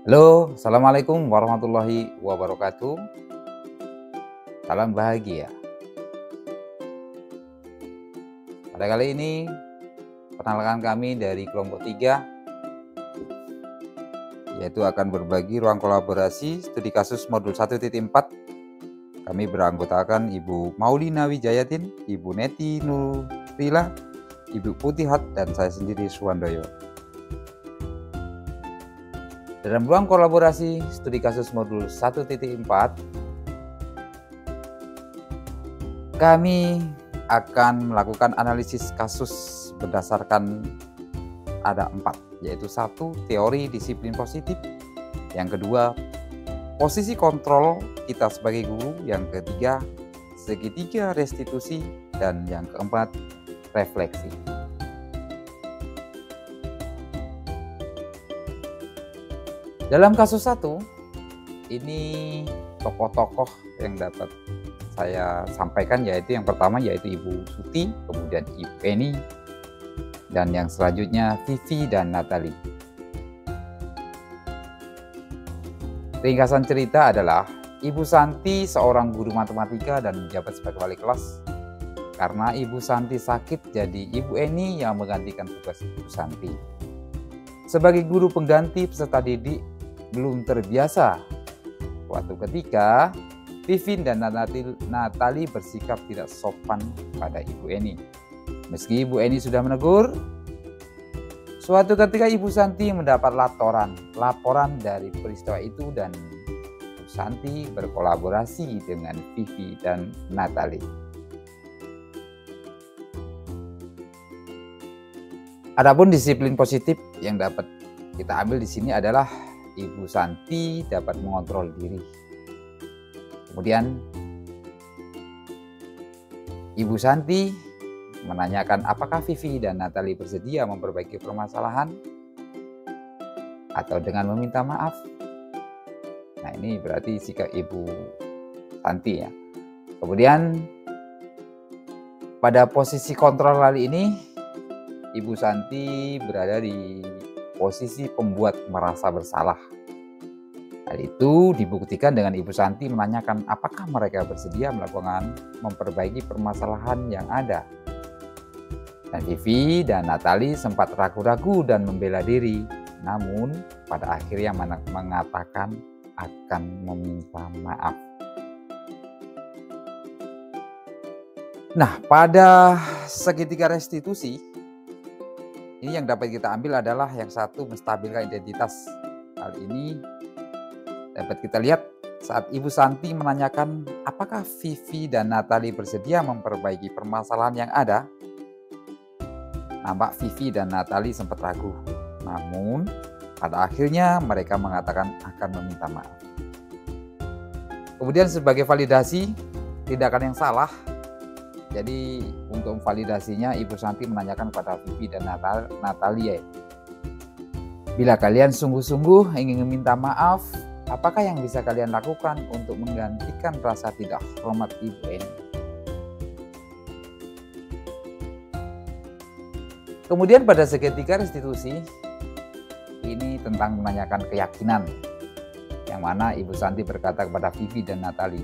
Halo, Assalamualaikum warahmatullahi wabarakatuh. Salam bahagia. Pada kali ini, perkenalkan kami dari kelompok 3, yaitu akan berbagi ruang kolaborasi studi kasus modul 1.4. Kami beranggotakan Ibu Maulina Wijayatin, Ibu Neti Nurila, Ibu Putihat, dan saya sendiri Suwandoyo. Dalam ruang kolaborasi studi kasus modul 1.4, kami akan melakukan analisis kasus berdasarkan ada 4, yaitu 1. Teori disiplin positif, yang kedua posisi kontrol kita sebagai guru, yang ketiga segitiga restitusi, dan yang keempat refleksi. Dalam kasus 1, ini tokoh-tokoh yang dapat saya sampaikan yaitu yang pertama yaitu Ibu Suti, kemudian Ibu Eni, dan yang selanjutnya Vivi dan Natali. Ringkasan cerita adalah Ibu Santi seorang guru matematika dan menjabat sebagai wali kelas. Karena Ibu Santi sakit, jadi Ibu Eni yang menggantikan tugas Ibu Santi. Sebagai guru pengganti, peserta didik belum terbiasa. Suatu ketika, Vivin dan Natali bersikap tidak sopan pada Ibu Eni. Meski Ibu Eni sudah menegur, suatu ketika Ibu Santi mendapat laporan dari peristiwa itu dan Ibu Santi berkolaborasi dengan Vivi dan Natali. Adapun disiplin positif yang dapat kita ambil di sini adalah Ibu Santi dapat mengontrol diri. Kemudian Ibu Santi menanyakan apakah Vivi dan Natali bersedia memperbaiki permasalahan atau dengan meminta maaf. Nah, ini berarti sikap Ibu Santi ya. Kemudian pada posisi kontrol kali ini Ibu Santi berada di posisi pembuat merasa bersalah. Hal itu dibuktikan dengan Ibu Santi menanyakan apakah mereka bersedia memperbaiki permasalahan yang ada. Dan Vivi dan Natali sempat ragu-ragu dan membela diri, namun pada akhirnya mengatakan akan meminta maaf. Nah, pada segitiga restitusi, ini yang dapat kita ambil adalah yang satu, menstabilkan identitas. Hal ini dapat kita lihat saat Ibu Santi menanyakan apakah Vivi dan Natali bersedia memperbaiki permasalahan yang ada. Nampak Vivi dan Natali sempat ragu, namun pada akhirnya mereka mengatakan akan meminta maaf. Kemudian sebagai validasi tindakan yang salah, jadi untuk validasinya Ibu Santi menanyakan kepada Vivi dan Natali, bila kalian sungguh-sungguh ingin meminta maaf, apakah yang bisa kalian lakukan untuk menggantikan rasa tidak hormat Ibu Eni? Kemudian pada segitiga restitusi, ini tentang menanyakan keyakinan, yang mana Ibu Santi berkata kepada Vivi dan Natali,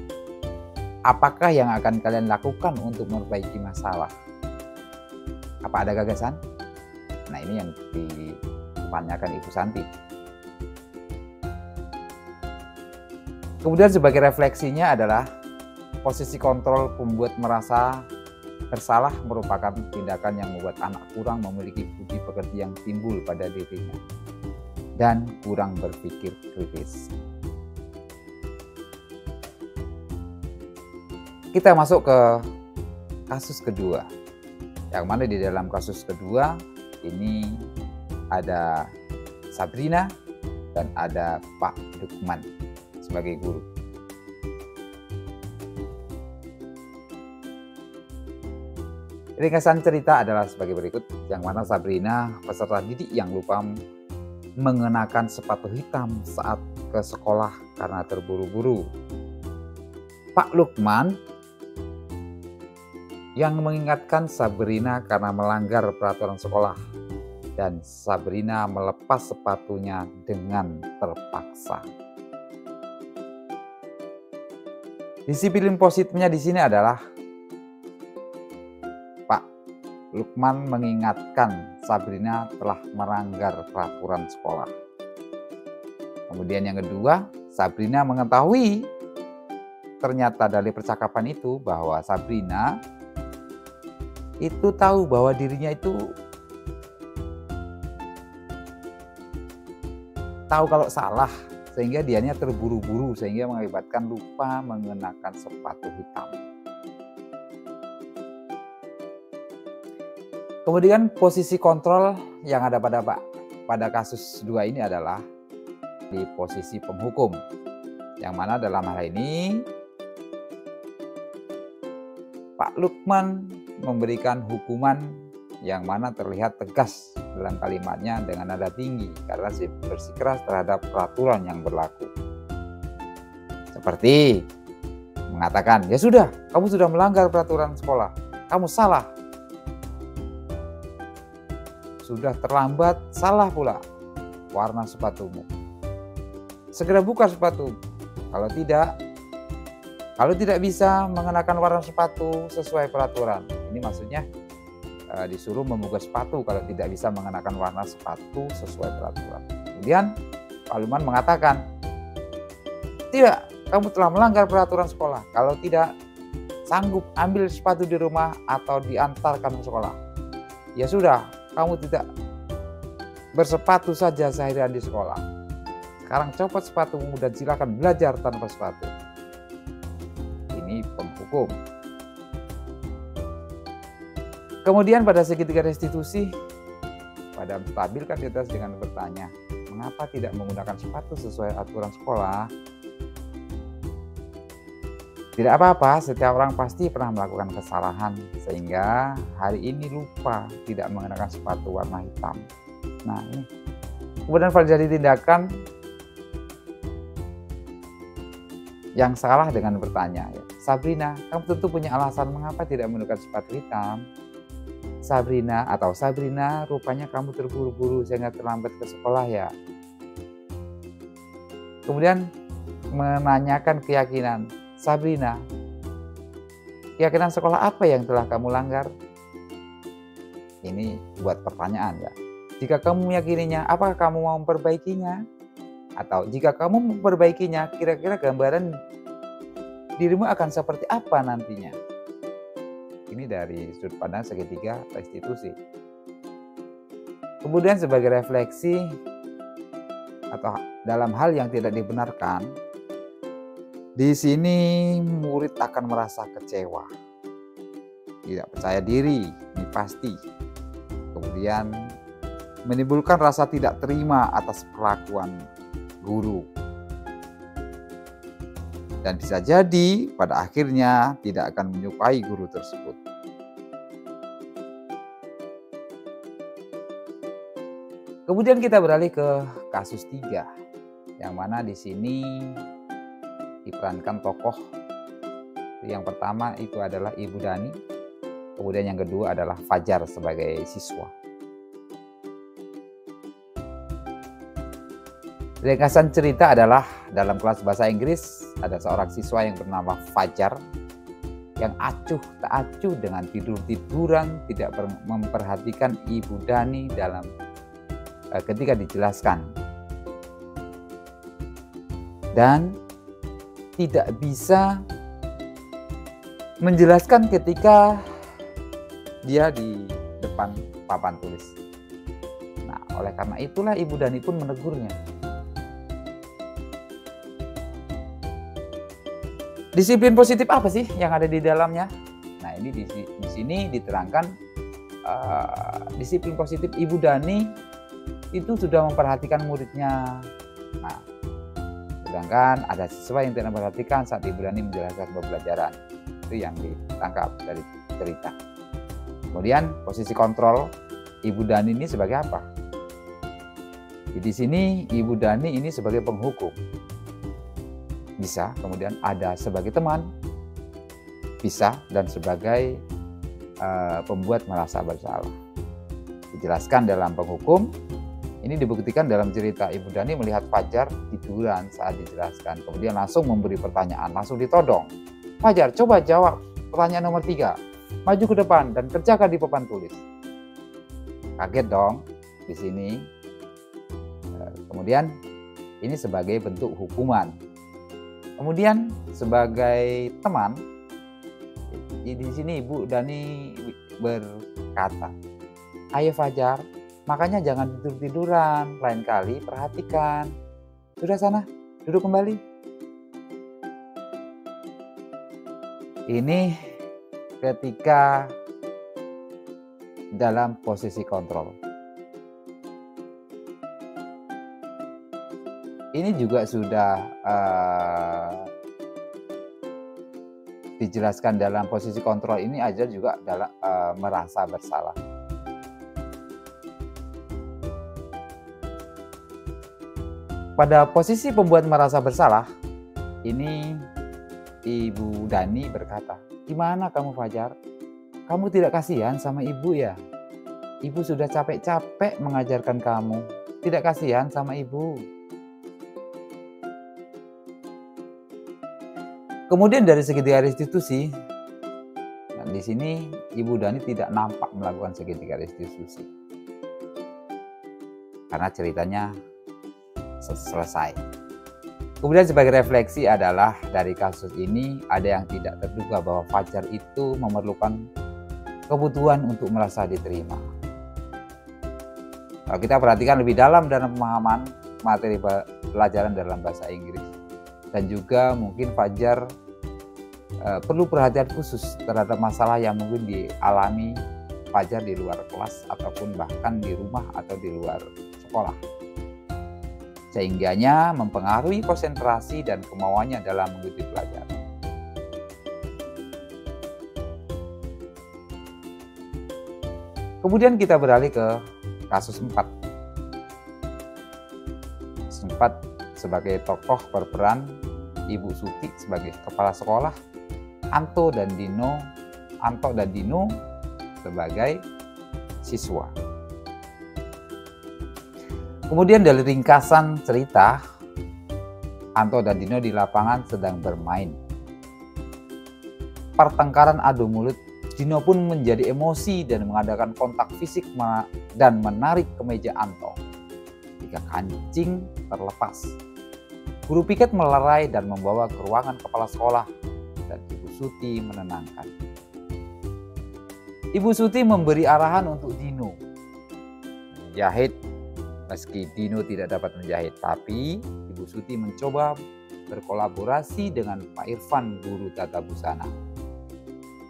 apakah yang akan kalian lakukan untuk memperbaiki masalah? Apa ada gagasan? Nah, ini yang ditanyakan Ibu Santi. Kemudian sebagai refleksinya adalah posisi kontrol pembuat merasa bersalah merupakan tindakan yang membuat anak kurang memiliki budi pekerti yang timbul pada dirinya dan kurang berpikir kritis. Kita masuk ke kasus kedua, yang mana di dalam kasus kedua ini ada Sabrina dan ada Pak Lukman sebagai guru. Ringkasan cerita adalah sebagai berikut, yang mana Sabrina, peserta didik yang lupa mengenakan sepatu hitam saat ke sekolah karena terburu-buru. Pak Lukman yang mengingatkan Sabrina karena melanggar peraturan sekolah. dan Sabrina melepas sepatunya dengan terpaksa. Disiplin positifnya di sini adalah Pak Lukman mengingatkan Sabrina telah melanggar peraturan sekolah. Kemudian yang kedua, Sabrina mengetahui ternyata dari percakapan itu bahwa Sabrina itu tahu bahwa dirinya itu tahu kalau salah, sehingga dianya terburu-buru sehingga mengakibatkan lupa mengenakan sepatu hitam. Kemudian posisi kontrol yang ada pada kasus 2 ini adalah di posisi penghukum, yang mana dalam hal ini Pak Lukman memberikan hukuman yang mana terlihat tegas dalam kalimatnya dengan nada tinggi karena bersikeras terhadap peraturan yang berlaku. Seperti mengatakan, ya sudah, kamu sudah melanggar peraturan sekolah, kamu salah. Sudah terlambat, salah pula warna sepatumu. Segera buka sepatu. Kalau tidak bisa mengenakan warna sepatu sesuai peraturan. Ini maksudnya disuruh membuka sepatu kalau tidak bisa mengenakan warna sepatu sesuai peraturan. Kemudian Pak Lukman mengatakan, tidak, kamu telah melanggar peraturan sekolah. Kalau tidak sanggup ambil sepatu di rumah atau diantarkan ke sekolah. Ya sudah, kamu tidak bersepatu saja seharian di sekolah. Sekarang copot sepatumu dan silakan belajar tanpa sepatu. Ini penghukum. Kemudian pada segitiga restitusi, Padam stabilkan di atas dengan bertanya, mengapa tidak menggunakan sepatu sesuai aturan sekolah? Tidak apa-apa, setiap orang pasti pernah melakukan kesalahan, sehingga hari ini lupa tidak mengenakan sepatu warna hitam. Nah ini, kemudian pada jadi tindakan yang salah dengan bertanya, Sabrina, kamu tentu punya alasan mengapa tidak menggunakan sepatu hitam. Sabrina, rupanya kamu terburu-buru sehingga terlambat ke sekolah ya. Kemudian menanyakan keyakinan, Sabrina, keyakinan sekolah apa yang telah kamu langgar? Ini buat pertanyaan ya. Jika kamu meyakininya, apakah kamu mau memperbaikinya? Atau jika kamu memperbaikinya, kira-kira gambaran dirimu akan seperti apa nantinya? Ini dari sudut pandang segitiga restitusi. Kemudian sebagai refleksi atau dalam hal yang tidak dibenarkan, di sini murid akan merasa kecewa, tidak percaya diri, ini pasti. Kemudian menimbulkan rasa tidak terima atas perlakuan guru. Dan bisa jadi pada akhirnya tidak akan menyukai guru tersebut. Kemudian kita beralih ke kasus 3, yang mana di sini diperankan tokoh. Yang pertama itu adalah Ibu Dani, kemudian yang kedua adalah Fajar sebagai siswa. Ringkasan cerita adalah dalam kelas bahasa Inggris ada seorang siswa yang bernama Fajar yang acuh tak acuh dengan tidur-tiduran, tidak memperhatikan Ibu Dani dalam ketika dijelaskan, dan tidak bisa menjelaskan ketika dia di depan papan tulis. Nah, oleh karena itulah Ibu Dani pun menegurnya. Disiplin positif apa sih yang ada di dalamnya? Nah, ini di sini diterangkan disiplin positif Ibu Dani itu sudah memperhatikan muridnya. Nah, sedangkan ada siswa yang tidak memperhatikan saat Ibu Dani menjelaskan pembelajaran. Itu yang ditangkap dari cerita. Kemudian posisi kontrol Ibu Dani ini sebagai apa? Di sini Ibu Dani ini sebagai penghukum. Bisa, kemudian ada sebagai teman, bisa, dan sebagai pembuat merasa bersalah. Dijelaskan dalam penghukum, ini dibuktikan dalam cerita Ibu Dani melihat Fajar tiduran saat dijelaskan. Kemudian langsung memberi pertanyaan, langsung ditodong. Fajar, coba jawab pertanyaan nomor 3. Maju ke depan dan kerjakan di papan tulis. Kaget dong di sini. Kemudian ini sebagai bentuk hukuman. Kemudian sebagai teman, di sini Ibu Dani berkata, ayo Fajar, makanya jangan tidur-tiduran, lain kali perhatikan. Sudah sana, duduk kembali. Ini ketika dalam posisi kontrol. Ini juga sudah dijelaskan dalam posisi kontrol ini aja juga dalam merasa bersalah. Pada posisi pembuat merasa bersalah, ini Ibu Dani berkata, gimana kamu Fajar? Kamu tidak kasihan sama ibu ya? Ibu sudah capek-capek mengajarkan kamu. Tidak kasihan sama ibu. Kemudian dari segitiga restitusi, nah di sini Ibu Dani tidak nampak melakukan segitiga restitusi. Karena ceritanya selesai. Kemudian sebagai refleksi adalah dari kasus ini ada yang tidak terduga bahwa Fajar itu memerlukan kebutuhan untuk merasa diterima. Kalau kita perhatikan lebih dalam pemahaman materi pelajaran dalam bahasa Inggris, dan juga mungkin Fajar perlu perhatian khusus terhadap masalah yang mungkin dialami Fajar di luar kelas ataupun bahkan di rumah atau di luar sekolah, sehingganya mempengaruhi konsentrasi dan kemauannya dalam mengikuti pelajaran. Kemudian kita beralih ke kasus 4. Kasus 4 sebagai tokoh berperan Ibu Suti sebagai kepala sekolah, Anto dan Dino sebagai siswa. Kemudian dari ringkasan cerita, Anto dan Dino di lapangan sedang bermain. Pertengkaran adu mulut, Dino pun menjadi emosi dan mengadakan kontak fisik dan menarik kemeja Anto. Ketika kancing terlepas, guru piket melerai dan membawa ke ruangan kepala sekolah dan Ibu Suti menenangkan. Ibu Suti memberi arahan untuk Dino menjahit. Meski Dino tidak dapat menjahit, tapi Ibu Suti mencoba berkolaborasi dengan Pak Irfan, guru tata busana.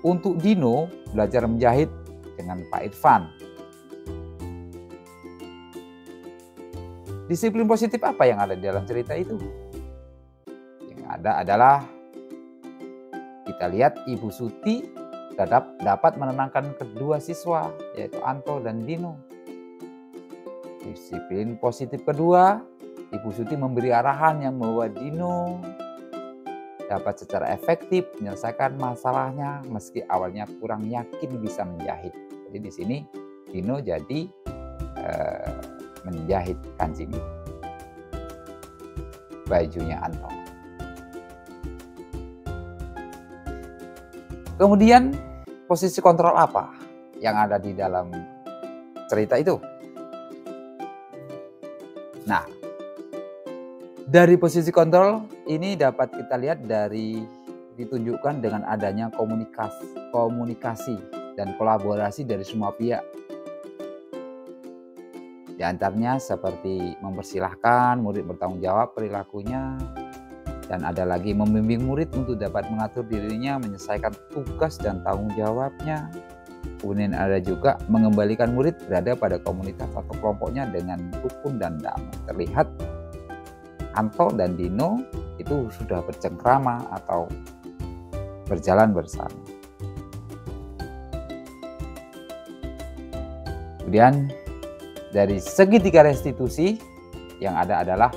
Untuk Dino belajar menjahit dengan Pak Irfan. Disiplin positif apa yang ada di dalam cerita itu? Yang ada adalah kita lihat Ibu Suti dapat menenangkan kedua siswa, yaitu Anto dan Dino. Disiplin positif kedua, Ibu Suti memberi arahan yang membawa Dino dapat secara efektif menyelesaikan masalahnya meski awalnya kurang yakin bisa menjahit. Jadi di sini Dino jadi menjahit kancing bajunya Anto. Kemudian posisi kontrol apa yang ada di dalam cerita itu? Nah, dari posisi kontrol ini dapat kita lihat dari ditunjukkan dengan adanya komunikasi dan kolaborasi dari semua pihak. Di antaranya seperti mempersilahkan murid bertanggung jawab perilakunya, dan ada lagi membimbing murid untuk dapat mengatur dirinya, menyelesaikan tugas dan tanggung jawabnya. Kemudian ada juga mengembalikan murid berada pada komunitas atau kelompoknya dengan rukun dan damai. Terlihat Anto dan Dino itu sudah bercengkrama atau berjalan bersama. Kemudian dari segitiga restitusi yang ada adalah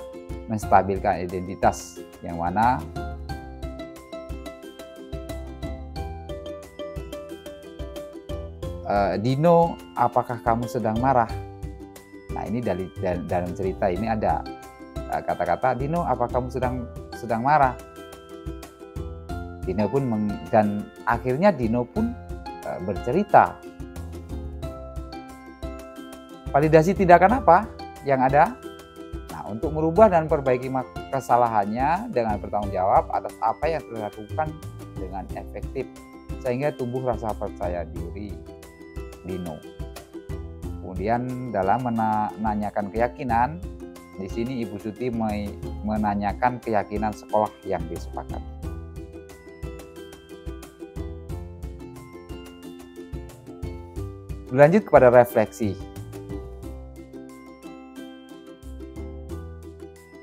menstabilkan identitas, yang mana Dino, apakah kamu sedang marah? Nah, ini dalam cerita ini ada kata-kata, Dino, apa kamu sedang marah? Dino pun dan akhirnya Dino pun bercerita. Validasi tindakan apa yang ada? Nah, untuk merubah dan perbaiki kesalahannya dengan bertanggung jawab atas apa yang telah dilakukan dengan efektif, sehingga tumbuh rasa percaya diri Dino. Kemudian dalam menanyakan keyakinan, di sini Ibu Suti menanyakan keyakinan sekolah yang disepakati. Lanjut kepada refleksi.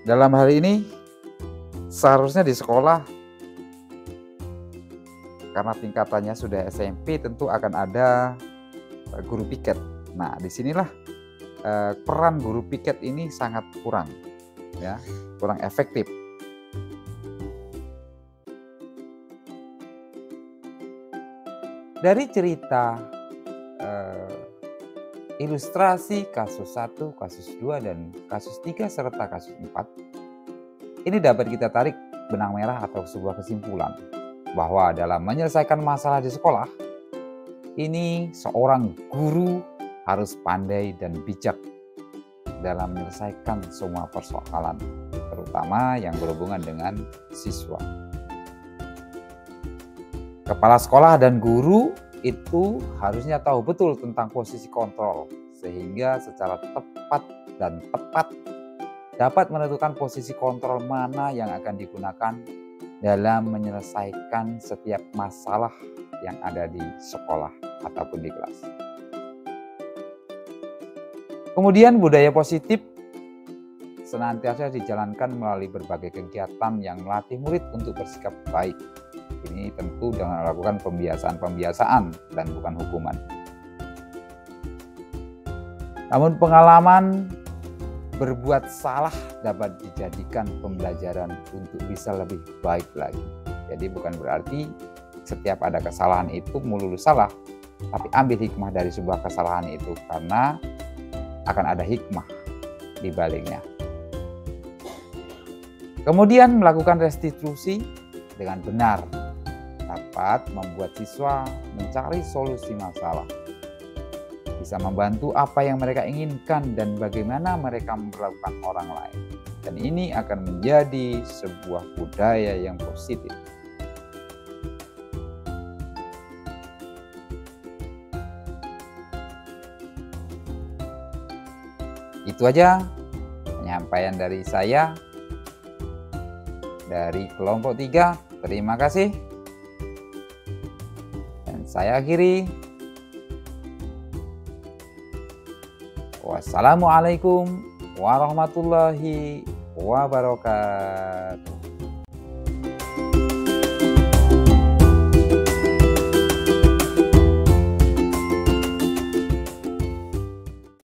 Dalam hal ini, seharusnya di sekolah, karena tingkatannya sudah SMP, tentu akan ada guru piket. Nah, disinilah peran guru piket ini sangat kurang, ya, kurang efektif. Dari cerita ilustrasi kasus 1, kasus 2, dan kasus 3 serta kasus 4, ini dapat kita tarik benang merah atau sebuah kesimpulan bahwa dalam menyelesaikan masalah di sekolah, ini seorang guru harus pandai dan bijak dalam menyelesaikan semua persoalan, terutama yang berhubungan dengan siswa. Kepala sekolah dan guru itu harusnya tahu betul tentang posisi kontrol, sehingga secara tepat dan tepat dapat menentukan posisi kontrol mana yang akan digunakan dalam menyelesaikan setiap masalah yang ada di sekolah ataupun di kelas. Kemudian budaya positif senantiasa dijalankan melalui berbagai kegiatan yang melatih murid untuk bersikap baik. Ini tentu dengan melakukan pembiasaan dan bukan hukuman. Namun pengalaman berbuat salah dapat dijadikan pembelajaran untuk bisa lebih baik lagi. Jadi bukan berarti setiap ada kesalahan itu melulu salah, tapi ambil hikmah dari sebuah kesalahan itu karena akan ada hikmah di baliknya. Kemudian melakukan restitusi dengan benar dapat membuat siswa mencari solusi masalah, bisa membantu apa yang mereka inginkan dan bagaimana mereka memperlakukan orang lain. Dan ini akan menjadi sebuah budaya yang positif. Itu aja penyampaian dari saya dari kelompok 3. Terima kasih. Dan saya akhiri. Wassalamualaikum warahmatullahi wabarakatuh.